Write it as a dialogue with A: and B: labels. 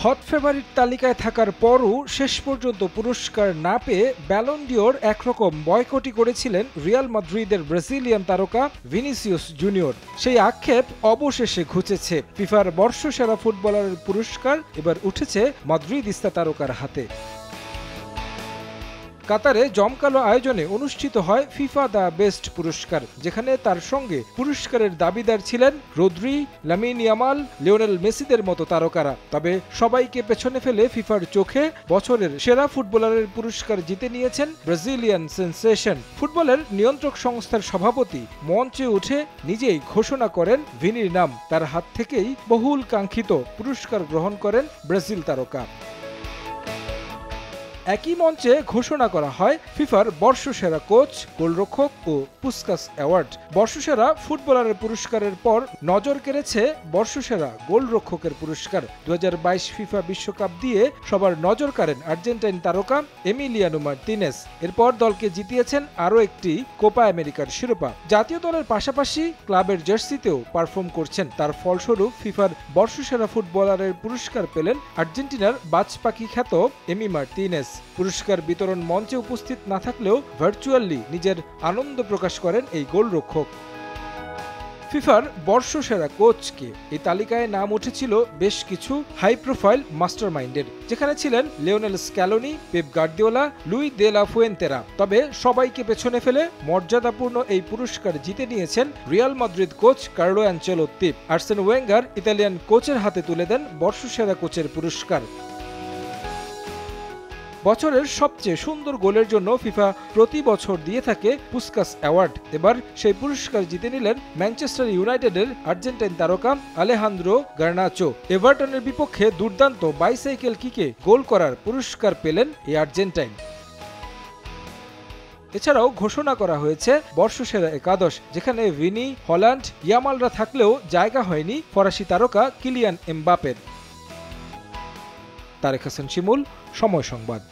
A: Hot favourite তালিকায় থাকার পরও শেষ পর্যন্ত পুরস্কার না পেয়ে ব্যালন ডিওর একরকম বয়কটই করেছিলেন রিয়াল মাদ্রিদের ব্রাজিলিয়ান তারকা ভিনিসিয়াস জুনিয়র। সেই আক্ষেপ অবশেষে ঘুচেছে। ফিফার বর্ষসেরা ফুটবলারের পুরস্কার এবার উঠেছে মাদ্রিদিস্তা তারকার হাতে। কাতারে জমকালো আয়োজনে অনুষ্ঠিত হয় ফিফা দ্য বেস্ট পুরস্কার, যেখানে তার সঙ্গে পুরস্কারের দাবিদার ছিলেন রদ্রি, লামিন ইয়ামাল, লিওনেল মেসিদের মতো তারকারা। তবে সবাইকে পেছনে ফেলে ফিফার চোখে বছরের সেরা ফুটবলারের পুরস্কার জিতে নিয়েছেন ব্রাজিলিয়ান সেন্সেশন। ফুটবলের নিয়ন্ত্রক সংস্থার সভাপতি মঞ্চে উঠে নিজেই ঘোষণা করেন ভিনির নাম। তার হাত থেকেই বহুল কাঙ্ক্ষিত পুরস্কার গ্রহণ করেন ব্রাজিল তারকা। একই মঞ্চে ঘোষণা করা হয় ফিফার বর্ষসেরা কোচ, গোলরক্ষক ও পুস্কাস অ্যাওয়ার্ড। বর্ষসেরা ফুটবলারের পুরস্কারের পর নজর কেড়েছে বর্ষসেরা গোলরক্ষকের পুরস্কার। 2022 ফিফা বিশ্বকাপ দিয়ে সবার নজর কাড়েন আর্জেন্টাইন তারকা এমিলিয়ানো মার্তিনেজ। এরপর দলকে জিতিয়েছেন আরও একটি কোপা আমেরিকার শিরোপা। জাতীয় দলের পাশাপাশি ক্লাবের জার্সিতেও পারফর্ম করছেন। তার ফলস্বরূপ ফিফার বর্ষসেরা ফুটবলারের পুরস্কার পেলেন আর্জেন্টিনার বাজপাখি খ্যাত এমি মার্তিনেজ। পুরস্কার বিতরণ মঞ্চে উপস্থিত না থাকলেও ভার্চুয়ালি নিজের আনন্দ প্রকাশ করেন এই গোলরক্ষক। ফিফার বর্ষসেরা কোচকে এই তালিকায় নাম উঠেছিল বেশ কিছু হাই প্রোফাইল মাস্টারমাইন্ডের, যেখানে ছিলেন Lionel Scaloni, Pep Guardiola, Luis de la ফুয়েন্তেরা। তবে সবাইকে পেছনে ফেলে মর্যাদাপূর্ণ এই পুরস্কার জিতে নিয়েছেন Real Madrid coach Carlo Ancelotti. আর্সেন Wenger Italian কোচের হাতে তুলে দেন বর্ষসেরা কোচের পুরস্কার। বছরের সবচেয়ে সুন্দর গোলের জন্য ফিফা প্রতি বছর দিয়ে থাকে পুস্কাস অ্যাওয়ার্ড। এবার সেই পুরস্কার জিতে নিলেন ম্যানচেস্টার ইউনাইটেডের আর্জেন্টাইন তারকা আলেহান্দ্রো গার্নাচো। এভারটনের বিপক্ষে দুর্দান্ত বাইসাইকেল কিকে গোল করার পুরস্কার পেলেন এই আর্জেন্টাইন। এছাড়াও ঘোষণা করা হয়েছে বর্ষসেরা একাদশ, যেখানে ভিনি, হল্যান্ড, ইয়ামালরা থাকলেও জায়গা হয়নি ফরাসি তারকা কিলিয়ান এমবাপের। তারেক হাসান শিমুল, সময় সংবাদ।